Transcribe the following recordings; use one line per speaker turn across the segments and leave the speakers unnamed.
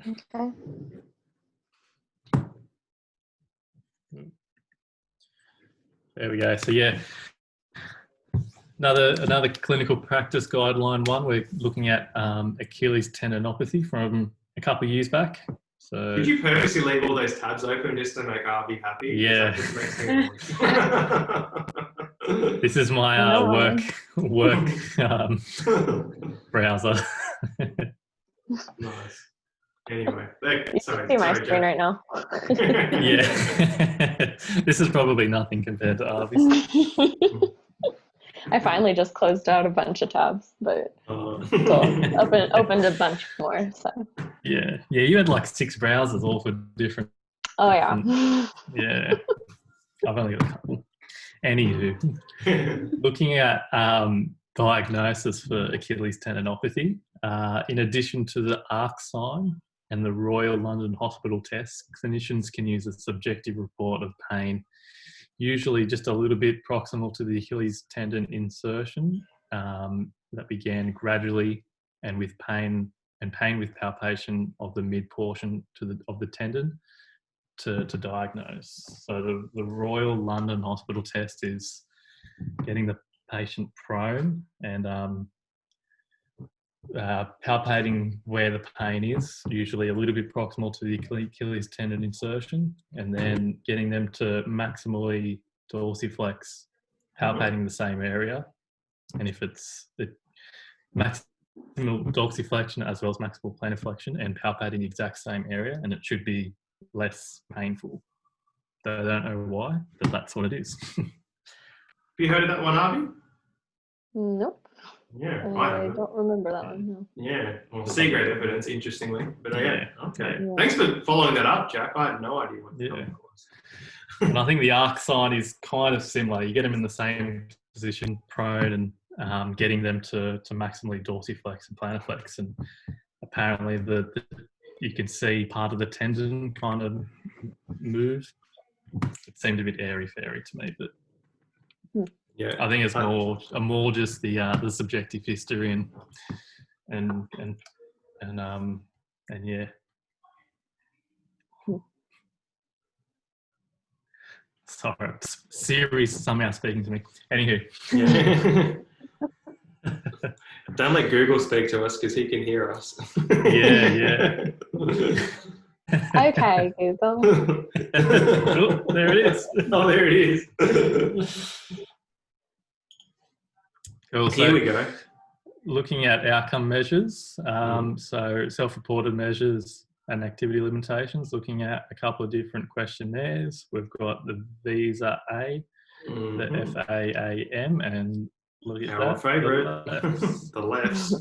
Okay.
There we go. So yeah, another clinical practice guideline one. We're looking at Achilles tendinopathy from a couple of years back. So
did you purposely leave all those tabs open just to make Arby happy?
Yeah.
That just makes me
this is my work browser.
Nice. Anyway,
You
sorry,
see my screen right now.
Yeah. This is probably nothing compared to Arby's.
I finally just closed out a bunch of tabs, but opened a bunch more. So
Yeah, you had like 6 browsers all for different.
oh yeah.
Yeah, I've only got a couple. Anywho, looking at diagnosis for Achilles tendinopathy, in addition to the ARC sign and the Royal London Hospital test, clinicians can use a subjective report of pain, usually just a little bit proximal to the Achilles tendon insertion that began gradually and with pain with palpation of the mid-portion of the tendon to diagnose. So the Royal London Hospital test is getting the patient prone and palpating where the pain is, usually a little bit proximal to the Achilles tendon insertion, and then getting them to maximally dorsiflex, palpating the same area. And if it's the maximal dorsiflexion as well as maximal plantarflexion, and palpating the exact same area, and it should be less painful. Though I don't know why, but that's what it is.
Have you heard of that one, Arby?
Nope.
Yeah,
I don't remember that one. No.
Yeah, well, C-grade evidence, interestingly. But yeah, okay.
Yeah.
Thanks for following that up, Jack. I had no idea what the topic was.
And I think the ARC sign is kind of similar. You get them in the same position, prone, and getting them to maximally dorsiflex and plantarflex. And apparently you can see part of the tendon kind of move. It seemed a bit airy-fairy to me, but
yeah,
I think it's more just the subjective history and yeah. Sorry, Siri's somehow speaking to me. Anywho.
Yeah. Don't let Google speak to us because he can hear us.
Yeah.
Okay, Google.
Oh, there it is.
Oh, there it is.
Cool.
Here we go.
Looking at outcome measures, so self-reported measures and activity limitations, looking at a couple of different questionnaires. We've got the Visa A, the FAAM, and look at
our
that.
favourite, the lefts.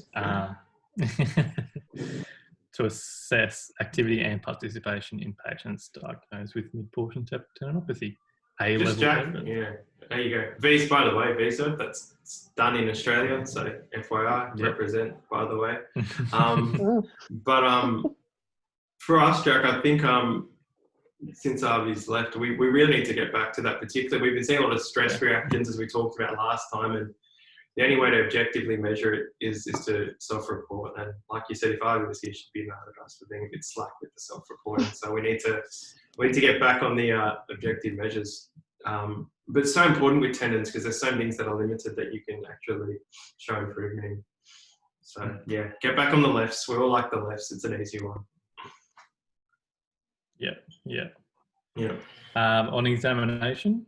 To assess activity and participation in patients diagnosed with mid-portion tendinopathy. A-level evidence.
Yeah, there you go. Visa, by the way, Visa, that's done in Australia, so FYI, represent, by the way. But for us, Jack, I think since Arby's left, we really need to get back to that particular. We've been seeing a lot of stress reactions as we talked about last time, and the only way to objectively measure it is to self-report. And like you said, if Arby was here, she'd be mad at us for being a bit slack with the self-reporting. So we need to get back on the objective measures. But it's so important with tendons because there's so many things that are limited that you can actually show improvement in. So yeah, get back on the lefts. We all like the lefts. It's an easy one.
Yeah. On examination,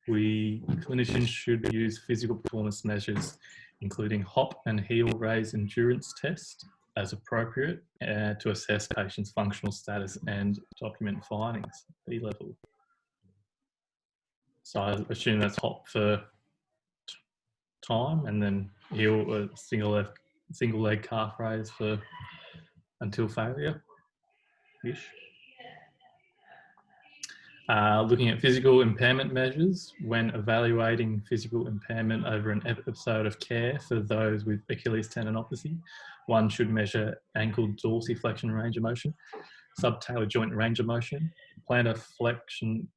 clinicians should use physical performance measures, including hop and heel raise endurance test as appropriate to assess patients' functional status and document findings, B level. So I assume that's hop for time and then heel, single leg calf raise for until failure-ish. Looking at physical impairment measures when evaluating physical impairment over an episode of care for those with Achilles tendinopathy, one should measure ankle dorsiflexion range of motion, subtalar joint range of motion, plantar flexion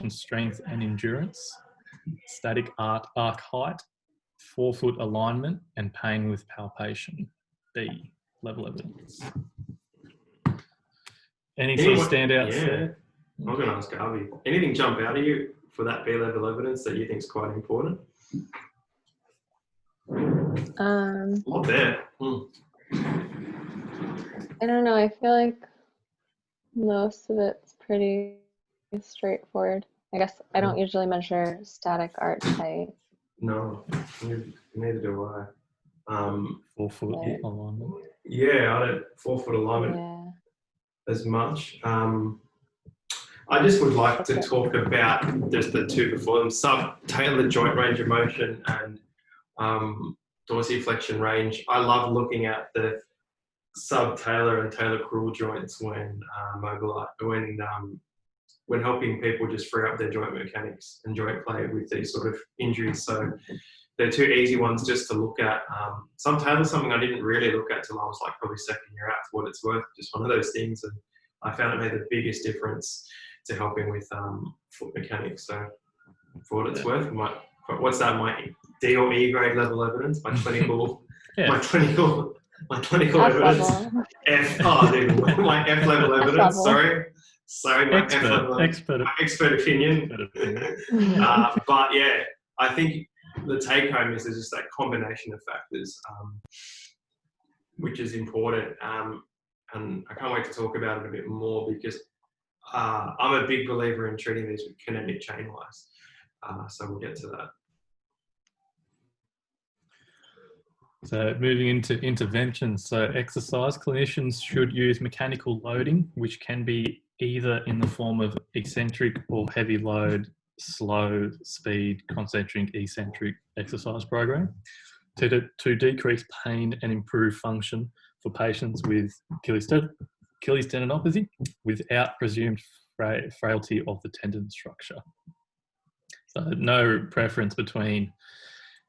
strength and endurance, static arc height, forefoot alignment, and pain with palpation. B, level evidence. Any sort of
Anyone-
standouts
yeah.
there?
I was going to ask Harvey, anything jump out at you for that B-level evidence that you think is quite important? A lot there.
I don't know. I feel like most of it's pretty straightforward. I guess I don't usually measure static arch height.
No, neither do I.
4 foot
Right.
alignment.
Yeah, I don't 4 foot alignment
Yeah.
as much. I just would like to
Okay.
talk about just the two before them, sub-talar joint range of motion and dorsiflexion range. I love looking at the sub-talar and talar crural joints when mobilized, when helping people just free up their joint mechanics and joint play with these sort of injuries. So they're two easy ones just to look at. Sub-talar is something I didn't really look at till I was like probably second year out, for what it's worth, just one of those things. And I found it made the biggest difference to helping with foot mechanics. So for what it's worth, what's that, my D or E grade level evidence, my clinical, my clinical
F
evidence,
level.
my F level evidence,
level.
sorry, my F level, my expert opinion. But yeah, I think the take home is there's just that combination of factors, which is important. And I can't wait to talk about it a bit more because I'm a big believer in treating these with kinetic chain wise. So we'll get to that.
So moving into interventions. So exercise, clinicians should use mechanical loading, which can be either in the form of eccentric or heavy load, slow speed, concentric, eccentric exercise program to decrease pain and improve function for patients with Achilles tendinopathy without presumed frailty of the tendon structure. So no preference between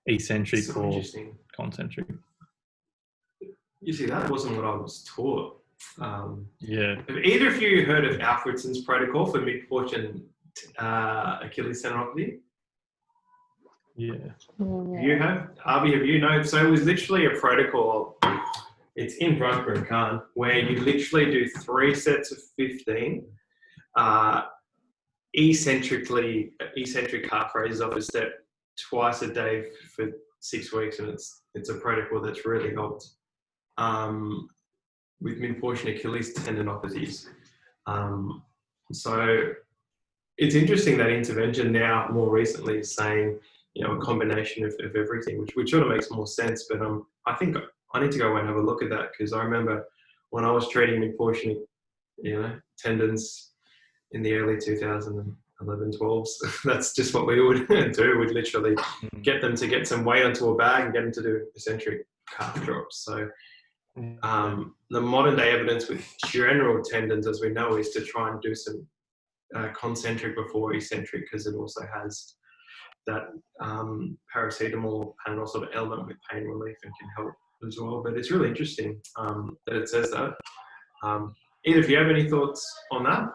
eccentric
So
or
interesting.
concentric.
You see, that wasn't what I was taught.
Yeah.
Have either of you heard of Alfredson's protocol for midportion Achilles tendinopathy?
Yeah.
You have? Avi, have you known? So it was literally a protocol. It's in Brunkner and Kahn, where you literally do 3 sets of 15 eccentric half raises off a step twice a day for 6 weeks, and it's a protocol that's really helped with midportion Achilles tendinopathies. So it's interesting that intervention now more recently is saying, a combination of everything, which sort of makes more sense. But I think I need to go and have a look at that, because I remember when I was treating midportion, tendons in the early 2011, 12s, that's just what we would do. We'd literally get them to get some weight onto a bag and get them to do eccentric calf drops. So the modern day evidence with general tendons, as we know, is to try and do some concentric before eccentric, because it also has that paracetamol panel sort of element with pain relief and can help as well. But it's really interesting that it says that. Either of you have any thoughts on that?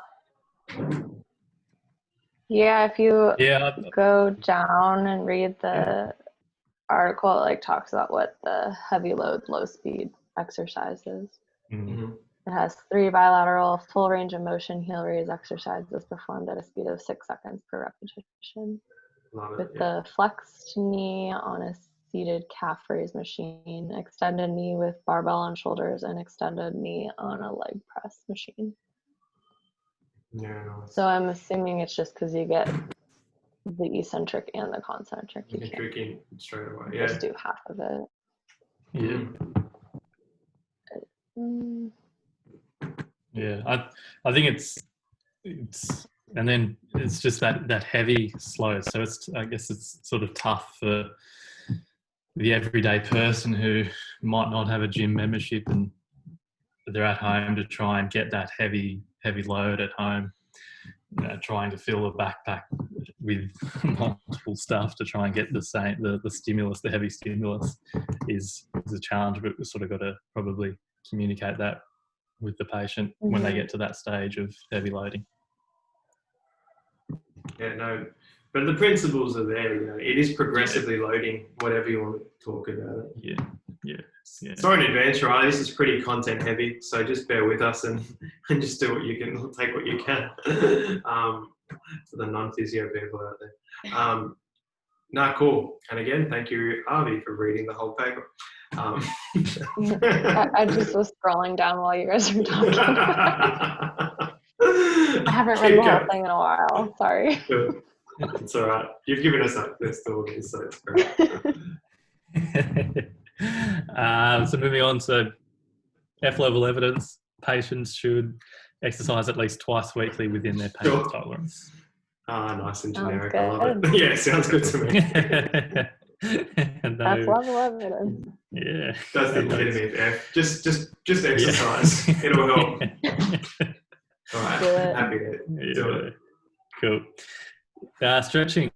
Yeah, if you
Yeah.
go down and read the article, it talks about what the heavy load, low speed exercise is.
Mm-hmm.
It has 3 bilateral full range of motion heel raise exercises performed at a speed of 6 seconds per repetition. With the flexed knee on a seated calf raise machine, extended knee with barbell on shoulders, and extended knee on a leg press machine.
Yeah.
So I'm assuming it's just because you get the eccentric and the concentric. You can't
tricking straight away.
just do half of it.
Yeah. Yeah. I think it's and then it's just that heavy slow. So I guess it's sort of tough for the everyday person who might not have a gym membership and they're at home to try and get that heavy load at home. Trying to fill a backpack with multiple stuff to try and get the stimulus, the heavy stimulus, is a challenge. But we've sort of got to probably communicate that with the patient when they get to that stage of heavy loading.
Yeah, no, but the principles are there. It is progressively loading, whatever you want to talk about it.
Yeah. Yeah.
Sorry in advance, right? This is pretty content heavy, so just bear with us and just do what you can, take what you can. For the non-physio people out there. Nah, cool. And again, thank you, Avi, for reading the whole paper.
I just was scrolling down while you guys were talking. I haven't read the whole thing in a while. Sorry.
It's all right. You've given us access to all this, so it's great.
So moving on, so F-level evidence, patients should exercise at least twice weekly within their pain tolerance.
Nice and generic. I love it. Yeah, sounds good to me.
That's level evidence.
Yeah.
That's the epitome of F. Just exercise. Yeah. It'll help. All right. Happy to do it.
Cool. Stretching.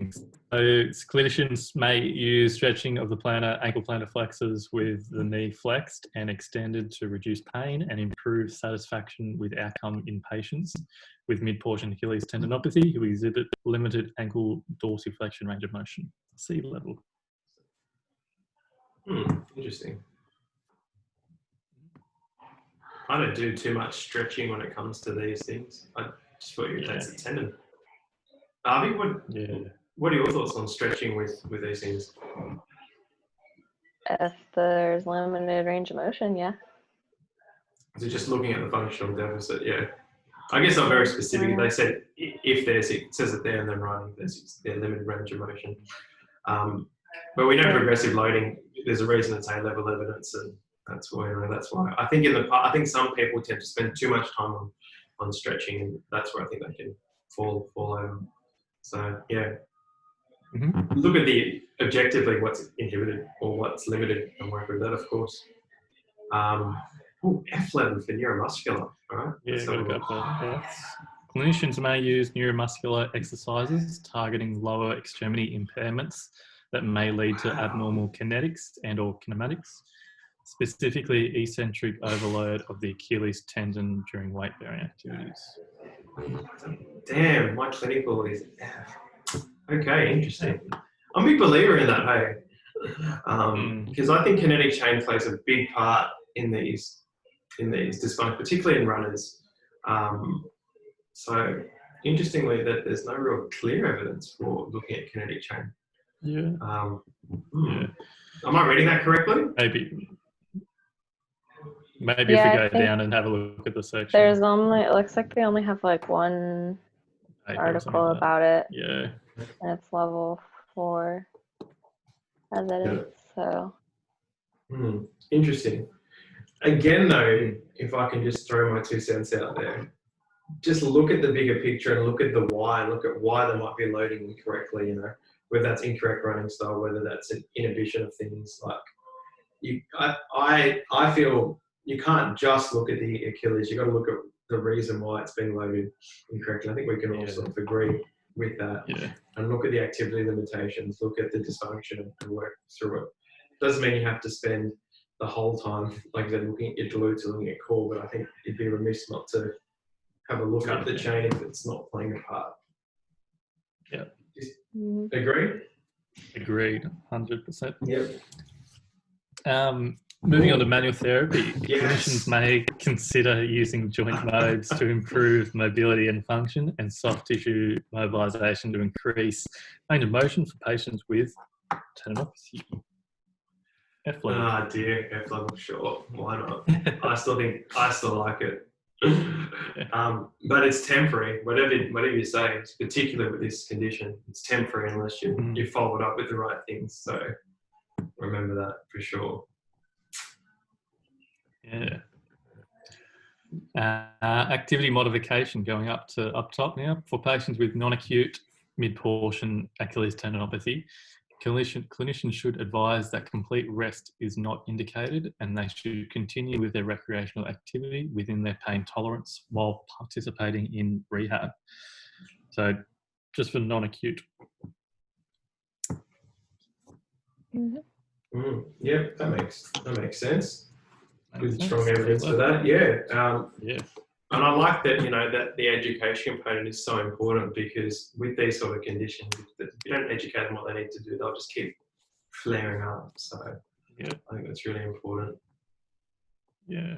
So clinicians may use stretching of the ankle plantar flexors with the knee flexed and extended to reduce pain and improve satisfaction with outcome in patients with mid-portion Achilles tendinopathy who exhibit limited ankle dorsiflexion range of motion, C level.
Interesting. I don't do too much stretching when it comes to these things. I just thought you that's a tendon. Avi, what are your thoughts on stretching with these things?
If there's limited range of motion, yeah.
So just looking at the functional deficit, yeah. I guess not very specific. They said if there's, it says it there and then writing there's limited range of motion. But we know progressive loading, there's a reason it's A-level evidence, and that's why I think I think some people tend to spend too much time on stretching, and that's where I think they can fall over. So yeah, look at the objectively what's inhibited or what's limited and work with that, of course. F level for neuromuscular, all right?
Yeah, got to go for F. Clinicians may use neuromuscular exercises targeting lower extremity impairments that may lead to abnormal kinetics and or kinematics, specifically eccentric overload of the Achilles tendon during weight-bearing activities.
Damn, my clinical is F. Okay, interesting. I'm a big believer in that, hey? Because I think kinetic chain plays a big part in these dysfunctions, particularly in runners. So interestingly, that there's no real clear evidence for looking at kinetic chain.
Yeah.
Am I reading that correctly?
Maybe if we go down and have a look at the section.
There's it looks like they only have like one article about it.
Yeah.
And it's level 4 evidence, so.
Interesting. Again, though, if I can just throw my 2 cents out there, just look at the bigger picture and look at the why, and look at why they might be loading incorrectly, you know, whether that's incorrect running style, whether that's an inhibition of things like I feel you can't just look at the Achilles, you've got to look at the reason why it's been loaded incorrectly. I think we can all sort of agree with that.
Yeah.
And look at the activity limitations, look at the dysfunction and work through it. Doesn't mean you have to spend the whole time, like I said, looking at your glutes or looking at core, but I think it'd be remiss not to have a look up the chain if it's not playing a part.
Yeah.
Agree?
Agreed, 100%.
Yep.
Moving on to manual therapy, clinicians may consider using joint modes to improve mobility and function, and soft tissue mobilization to increase range of motion for patients with tendinopathy. F level.
Ah, dear, F level, sure. Why not? I still like it. But it's temporary. Whatever you say, particularly with this condition, it's temporary unless you follow it up with the right things. So remember that for sure.
Yeah. Activity modification going up top now for patients with non-acute mid-portion Achilles tendinopathy. Clinicians should advise that complete rest is not indicated, and they should continue with their recreational activity within their pain tolerance while participating in rehab. So, just for non-acute.
Yeah, that makes sense. Good strong evidence for that. Yeah. And I like that, you know, that the education component is so important, because with these sort of conditions, if you don't educate them what they need to do, they'll just keep flaring up. So
Yeah.
I think that's really important.
Yeah.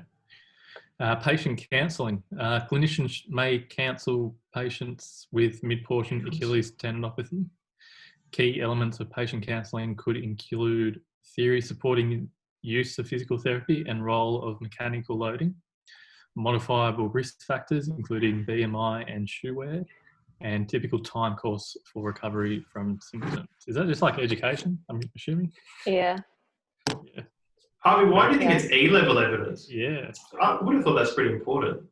Patient counselling. Clinicians may counsel patients with mid-portion Achilles tendinopathy. Key elements of patient counselling could include theory supporting use of physical therapy and role of mechanical loading, modifiable risk factors including BMI and shoe wear, and typical time course for recovery from symptoms. Is that just like education, I'm assuming?
Yeah.
Yeah.
Harvey, why do you think it's E-level evidence?
Yeah.
I would have thought that's pretty important.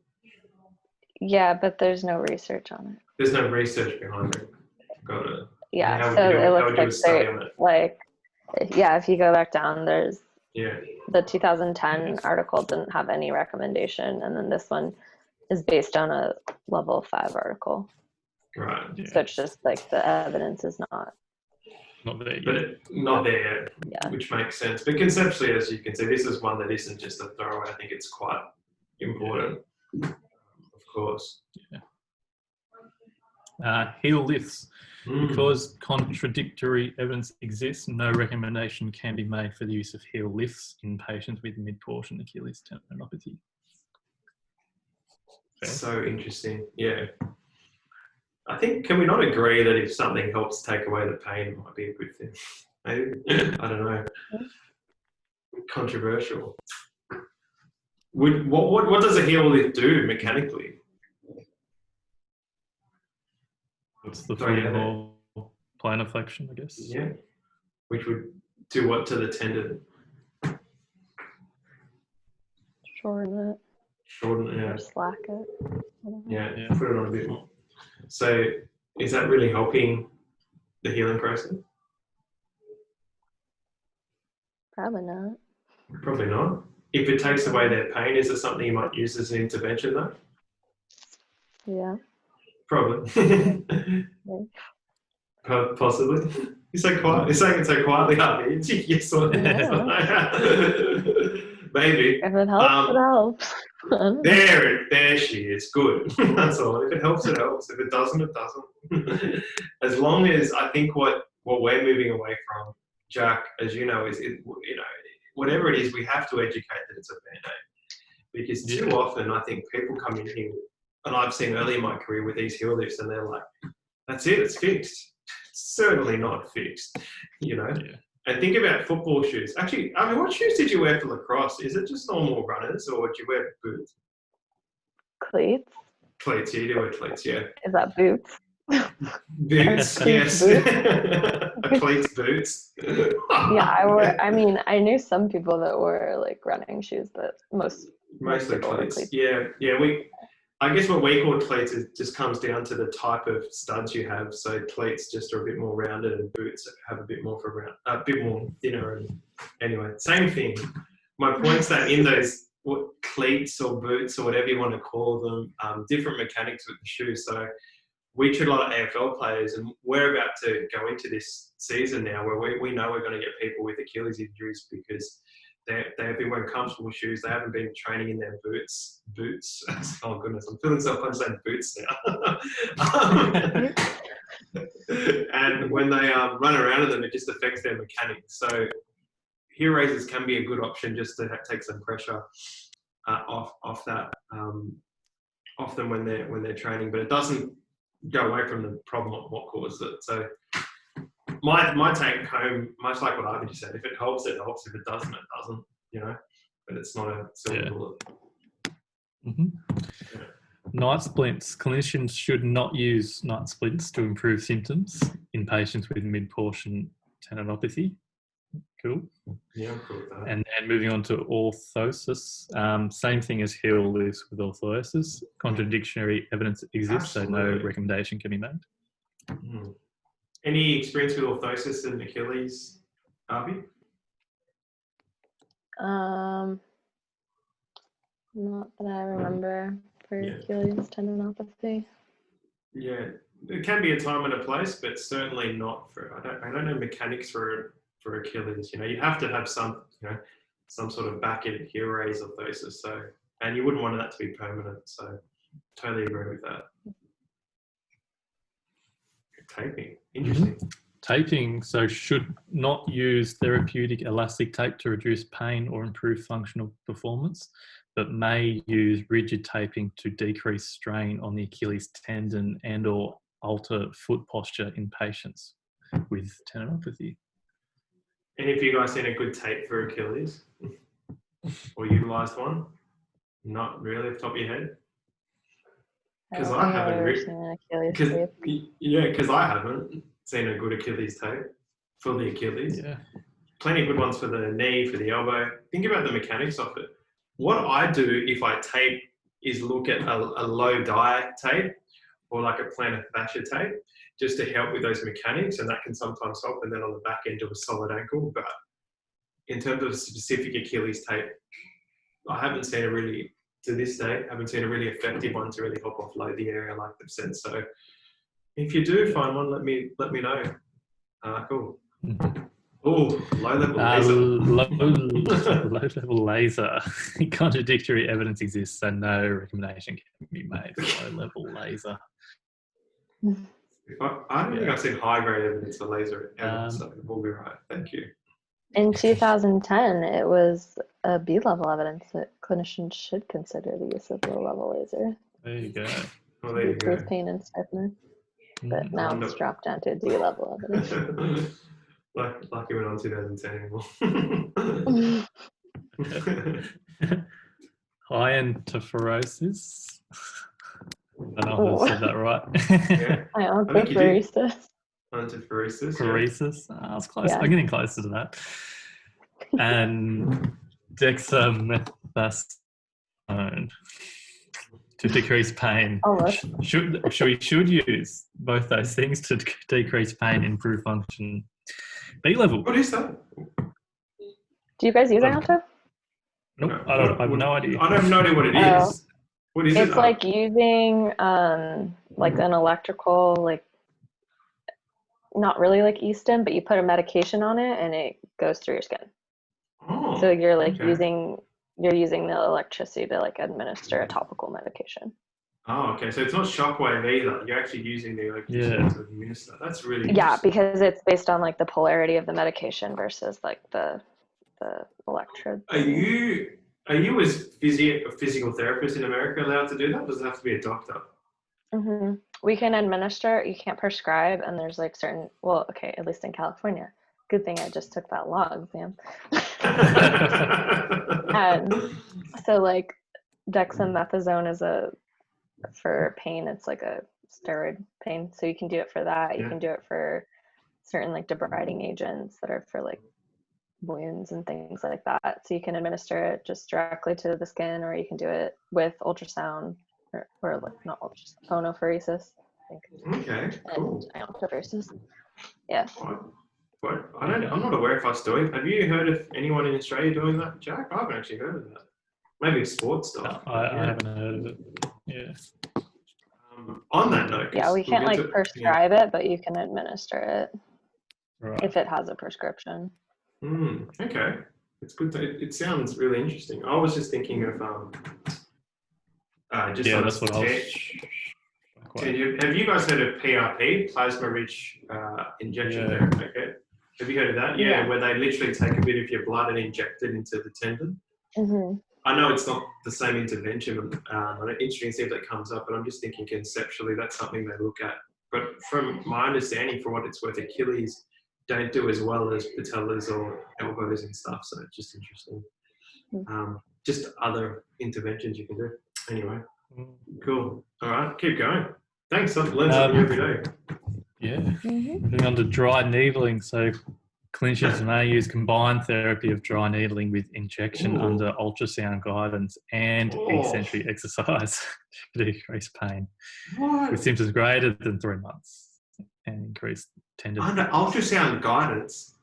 Yeah, but there's no research on it.
There's no research behind it. Got it.
Yeah,
How would
so
you do
it
How
looks
would you do a
like
study on it?
like, yeah, if you go back down, there's
Yeah.
the 2010 article didn't have any recommendation, and then this one is based on a level 5 article.
Right.
Yeah.
So it's just like the evidence is not
there
But
yet.
not there yet,
Yeah.
which makes sense. But conceptually, as you can see, this is one that isn't just a throwaway. I think it's quite important, of course.
Heel lifts.
Mm.
Because contradictory evidence exists, no recommendation can be made for the use of heel lifts in patients with mid-portion Achilles tendinopathy. Okay.
So interesting. Yeah. I think, can we not agree that if something helps take away the pain, it might be a good thing? Maybe. I don't know. Controversial. What does a heel lift do mechanically?
What's the
Don't know.
more plantar flexion, I guess?
Yeah. Which would do what to the tendon?
shorten it
Shorten it.
or slack it. Whatever.
Yeah. Put it on a bit more. So is that really helping the healing process?
Probably not.
Probably not. If it takes away their pain, is it something you might use as an intervention though?
Yeah.
Probably.
Maybe.
Possibly. You're so quiet. You're saying it so quietly, Harvey. Yes or no? Maybe.
If it helps, it helps.
There she is. Good. That's all. If it helps, it helps. If it doesn't, it doesn't. As long as I think what we're moving away from, Jack, as you know, is whatever it is, we have to educate that it's a Band-Aid. Because too often, I think people come in here, and I've seen early in my career with these heel lifts, and they're like, "That's it. It's fixed." It's certainly not fixed,
Yeah.
And think about football shoes. Actually, I mean, what shoes did you wear for lacrosse? Is it just normal runners, or do you wear boots?
Cleats?
Cleats, yeah, you do wear cleats, yeah.
Is that boots?
Boots, yes. Cleats, boots.
Yeah, I knew some people that wore like running shoes, but mostly people wear
cleats.
cleats.
Yeah. I guess what we call cleats just comes down to the type of studs you have. So cleats just are a bit more rounded, and boots have a bit more thinner. And anyway, same thing. My point's that in those cleats or boots or whatever you want to call them, different mechanics with the shoe. So we treat a lot of AFL players, and we're about to go into this season now where we know we're going to get people with Achilles injuries because they have been wearing comfortable shoes. They haven't been training in their boots. Oh goodness, I'm feeling self-conscious saying boots now. And when they run around in them, it just affects their mechanics. So heel raises can be a good option just to take some pressure off them when they're training, but it doesn't go away from the problem of what caused it. So my take home, much like what Ivan just said, if it helps, it helps. If it doesn't, it doesn't. But it's not a silver bullet.
Mm-hmm.
Yeah.
Night splints. Clinicians should not use night splints to improve symptoms in patients with mid-portion tendinopathy. Cool.
Yeah, I'm cool with that.
And then moving on to orthosis. Same thing as heel lifts with orthosis. Contradictory evidence exists, so no recommendation can be made.
Mm. Any experience with orthosis and Achilles, Harvey?
Not that I remember for Achilles tendinopathy.
Yeah, it can be a time and a place, but certainly not for. I don't know mechanics for Achilles. You have to have some sort of back-end heel raise orthosis. So, and you wouldn't want that to be permanent. So, totally agree with that. Taping, interesting.
taping, so should not use therapeutic elastic tape to reduce pain or improve functional performance, but may use rigid taping to decrease strain on the Achilles tendon and or alter foot posture in patients with tendinopathy.
Any of you guys seen a good tape for Achilles? Or utilised one? Not really off the top of your head? Because I haven't because I haven't seen a good Achilles tape for the Achilles.
Yeah.
Plenty of good ones for the knee, for the elbow. Think about the mechanics of it. What I do if I tape is look at a low dye tape or like a plantar fascia tape just to help with those mechanics, and that can sometimes help. And then on the back end do a solid ankle. But in terms of specific Achilles tape, I haven't seen a really, to this day, haven't seen a really effective one to really help offload the area like they've said. So if you do find one, let me know. Cool. Oh, low-level laser.
Low-level laser. Contradictory evidence exists, so no recommendation can be made for low-level laser.
I don't think I've seen high-grade evidence for laser ever, so we'll be right. Thank you.
In 2010, it was a B-level evidence that clinicians should consider the use of low-level laser.
There you go.
Well, there you go.
Pain and stiffness. But now it's dropped down to D-level evidence.
Lucky we're not 2010 anymore.
Iontophoresis. I don't know if I said that right.
Yeah.
Iontophoresis.
Iontophoresis.
Phoresis. I was close.
Yeah.
I'm getting closer to that. And dexamethasone to decrease pain. We should use both those things to decrease pain, improve function. B-level.
What is that?
Do you guys use Ionto?
Nope, I have no idea.
I have no idea what it is. What is it?
It's like using like an electrical, like not really like e-stim, but you put a medication on it and it goes through your skin.
Oh,
so you're like using the electricity to like administer a topical medication.
Oh, okay. So it's not shockwave either. You're actually using the electricity to administer. That's really interesting.
Because it's based on like the polarity of the medication versus like the electrodes.
Are you as a physical therapist in America allowed to do that? Or does it have to be a doctor?
Mm-hmm. We can administer. You can't prescribe, and there's like certain. Well, okay, at least in California. Good thing I just took that law exam. And so like dexamethasone is for pain. It's like a steroid pain. So you can do it for that. You can do it for certain like debriding agents that are for like wounds and things like that. So you can administer it just directly to the skin, or you can do it with ultrasound or like not ultrasound, phonophoresis, I think.
Okay, cool.
And iontophoresis. Yeah.
I'm not aware if I was doing. Have you heard of anyone in Australia doing that, Jack? I haven't actually heard of that. Maybe sports stuff.
No, I haven't heard of it. Yeah.
On that note,
we can't like prescribe it, but you can administer it if it has a prescription.
Okay, it's good. It sounds really interesting. I was just thinking of
that's what I was.
Have you guys heard of PRP, plasma-rich injection therapy? Okay. Have you heard of that? Yeah, where they literally take a bit of your blood and inject it into the tendon.
Mm-hmm.
I know it's not the same intervention. Interesting to see if that comes up, but I'm just thinking conceptually that's something they look at. But from my understanding, for what it's worth, Achilles don't do as well as patellas or elbows and stuff. So it's just interesting. Just other interventions you can do. Anyway, cool. All right, keep going. Thanks. I've learned something every day.
Yeah. Moving on to dry needling. So clinicians may use combined therapy of dry needling with injection under ultrasound guidance and eccentric exercise to decrease pain with symptoms greater than 3 months and increased tendon.
Under ultrasound guidance?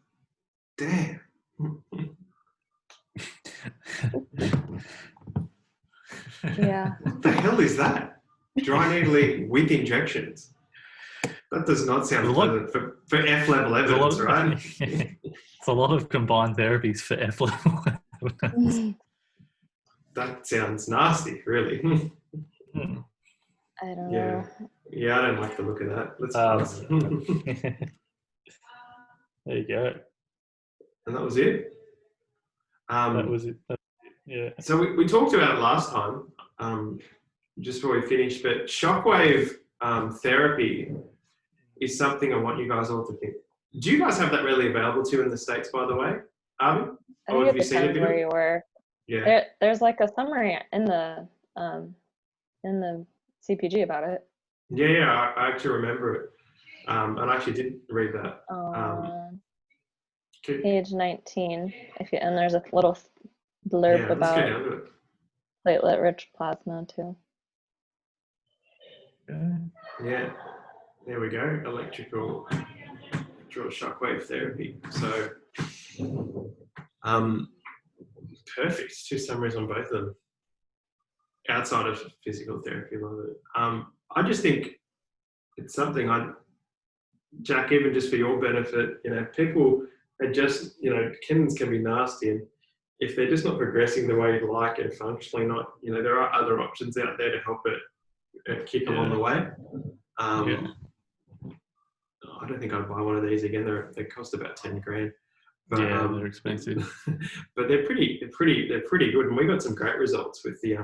Damn.
Yeah.
What the hell is that? Dry needling with injections. That does not sound pleasant for F-level evidence, right?
It's a lot of combined therapies for F-level evidence.
That sounds nasty, really.
I don't know.
Yeah, I don't like the look of that. Let's pass.
There you go.
And that was it.
That was it. Yeah.
So we talked about it last time, just before we finished, but shockwave therapy is something I want you guys all to think. Do you guys have that readily available to you in the States, by the way, Avi?
I think it depends where you work.
Yeah.
There's like a summary in the CPG about it.
Yeah, I actually remember it. And I actually did read that.
Page 19, and there's a little blurb about platelet-rich plasma too.
Yeah, there we go. Electrical shockwave therapy. So, perfect. 2 summaries on both of them. Outside of physical therapy, love it. I just think it's something Jack, even just for your benefit, people are just, tendons can be nasty, and if they're just not progressing the way you'd like and functionally not, there are other options out there to help it kick along the way. I don't think I'd buy one of these again. They cost about 10 grand. But,
they're expensive.
But they're pretty good, and we got some great results with the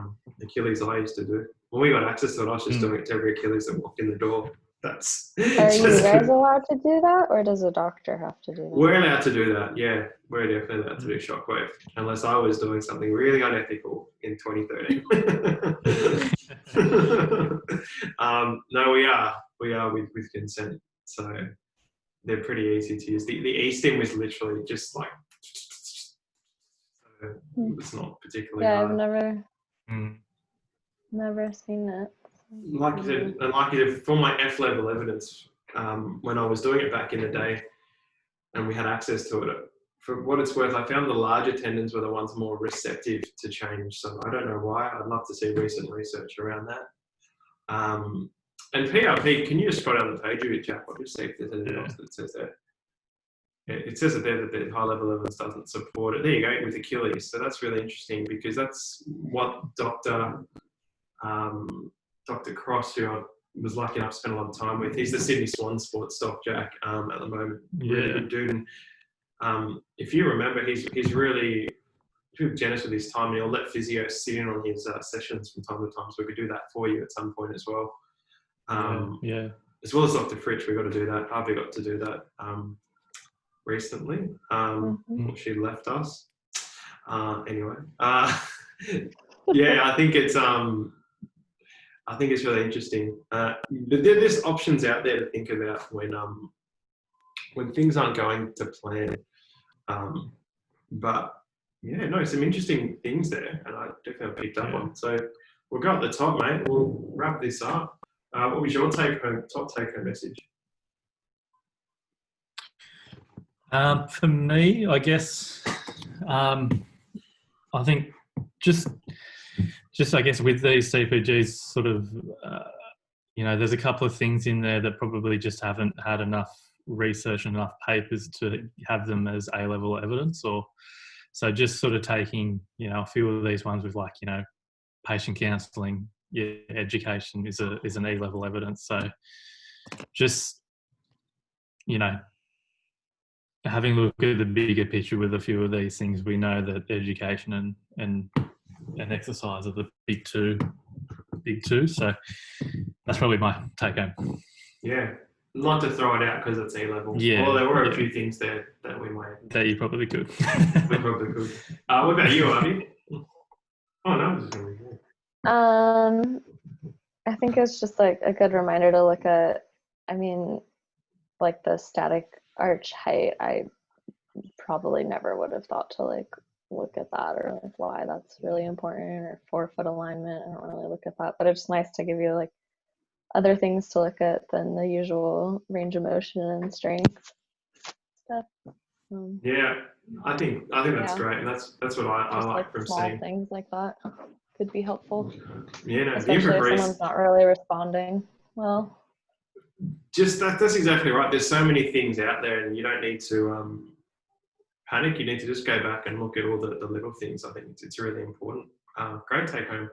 Achilles I used to do. When we got access to it, I was just doing it to every Achilles that walked in the door. Are
you guys allowed to do that, or does a doctor have to do that?
We're allowed to do that, yeah. We're definitely allowed to do shockwave, unless I was doing something really unethical in 2013. No, we are with consent, so they're pretty easy to use. The e-stim was literally just like, it's not particularly hard.
I've never seen it.
Like you said, for my F-level evidence, when I was doing it back in the day, and we had access to it, for what it's worth, I found the larger tendons were the ones more receptive to change. So I don't know why. I'd love to see recent research around that. And PRP, can you just scroll down the page of it, Jack? I'll just see if there's anything else that says there. It says it there that the high-level evidence doesn't support it. There you go, with Achilles. So that's really interesting, because that's what Dr. Cross, who I was lucky enough to spend a lot of time with, he's the Sydney Swan sports doc, Jack, at the moment. Really good dude. And if you remember, he's really generous with his time, and he'll let physios sit in on his sessions from time to time, so we could do that for you at some point as well. As well as Dr. Fritsch, we got to do that. Harvey got to do that recently. She left us. Anyway, I think it's really interesting. There's options out there to think about when things aren't going to plan. But some interesting things there, and I definitely picked up on. So we'll go at the top, mate. We'll wrap this up. What was your top take-home message?
For me, I guess, I think just I guess with these CPGs, sort of, there's a couple of things in there that probably just haven't had enough research and enough papers to have them as A-level evidence, so just sort of taking, a few of these ones with patient counselling, education is an E-level evidence. So just, having a look at the bigger picture with a few of these things, we know that education and exercise are the big two. So that's probably my take home.
Yeah. Not to throw it out because it's A-level.
Yeah.
Well, there were a few things there that we might.
That you probably could.
We probably could. What about you, Avi? Oh, no. This is really good.
I think it's just like a good reminder to look at, like the static arch height. I probably never would have thought to look at that, or why that's really important, or forefoot alignment. I don't really look at that, but it's nice to give you other things to look at than the usual range of motion and strength stuff.
I think that's great, and that's what I like from
small
seeing.
Things like that could be helpful.
Especially
if someone's not really responding well.
Just that's exactly right. There's so many things out there, and you don't need to panic. You need to just go back and look at all the little things. I think it's really important. Great take home.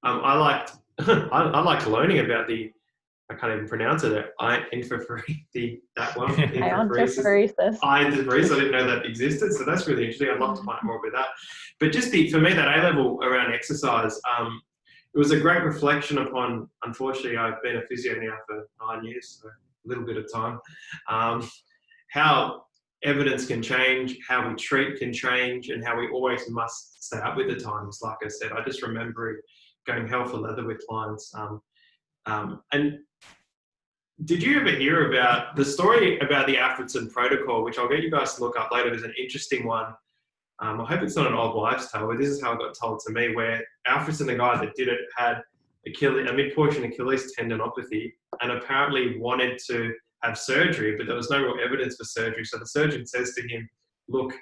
I liked learning about the I can't even pronounce it. Interferesis, that one.
Iontophoresis.
I didn't know that existed, so that's really interesting. I'd love to find more about that. But just for me, that A-level around exercise, it was a great reflection upon, unfortunately, I've been a physio now for 9 years, so a little bit of time, how evidence can change, how we treat can change, and how we always must stay up with the times. Like I said, I just remember going hell for leather with clients. And did you ever hear about the story about the Alfredson protocol, which I'll get you guys to look up later? There's an interesting one. I hope it's not an old wives' tale, but this is how it got told to me, where Alfredson, the guy that did it, had a midportion Achilles tendinopathy and apparently wanted to have surgery, but there was no real evidence for surgery. So the surgeon says to him, look,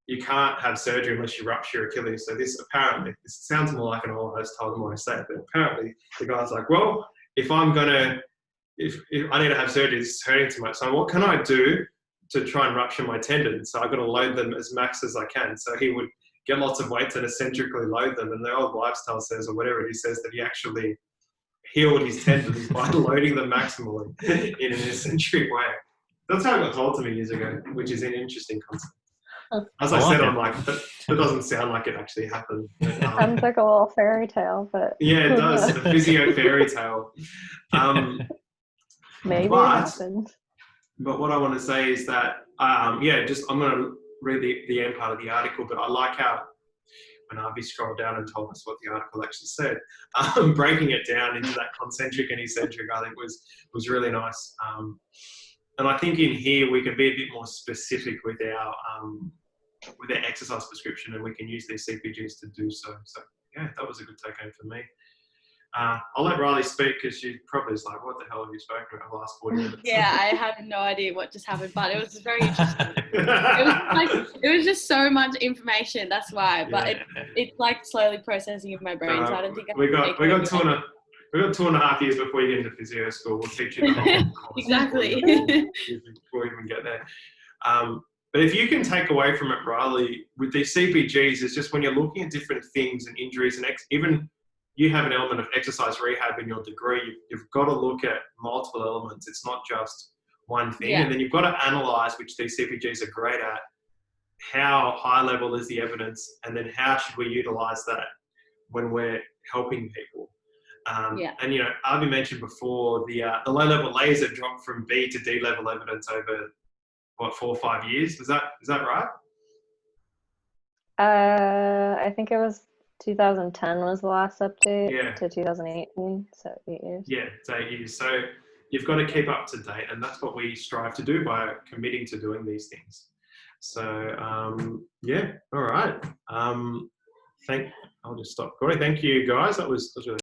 you can't have surgery unless you rupture your Achilles. So this sounds more like an old wives' tale than what I say, but apparently the guy's like, well, if I need to have surgery, this is hurting too much. So what can I do to try and rupture my tendons? So I've got to load them as max as I can. So he would get lots of weights and eccentrically load them. And the old wives' tale says, or whatever it is, says that he actually healed his tendons by loading them maximally in an eccentric way. That's how it got told to me years ago, which is an interesting concept. As I said, I'm like, that doesn't sound like it actually happened.
Sounds like a little fairy tale, but
yeah, it does. A physio fairy tale.
Maybe it happened.
But what I want to say is that, I'm going to read the end part of the article, but I like how when Avi scrolled down and told us what the article actually said, breaking it down into that concentric and eccentric, I think was really nice. And I think in here we can be a bit more specific with our exercise prescription, and we can use these CPGs to do so. So yeah, that was a good take home for me. I'll let Riley speak because she probably is like, what the hell have you spoken about the last 40 minutes?
Yeah, I had no idea what just happened, but it was very interesting. it was just so much information, that's why. But it's like slowly processing in my brain, so I don't think
we got 2.5 years before you get into physio school. We'll teach you the whole course
exactly
before we even get there. But if you can take away from it, Riley, with these CPGs, it's just when you're looking at different things and injuries, and even you have an element of exercise rehab in your degree, you've got to look at multiple elements. It's not just one thing. Yeah. And then you've got to analyse, which these CPGs are great at, how high level is the evidence, and then how should we utilise that when we're helping people. And, you know, Avi mentioned before the low level laser dropped from B to D level evidence over, 4 or 5 years? Is that right?
I think it was 2010 was the last update to 2018, so 8 years.
Yeah, it's 8 years. So you've got to keep up to date, and that's what we strive to do by committing to doing these things. So, all right. I'll just stop. Corey, thank you, guys. That was really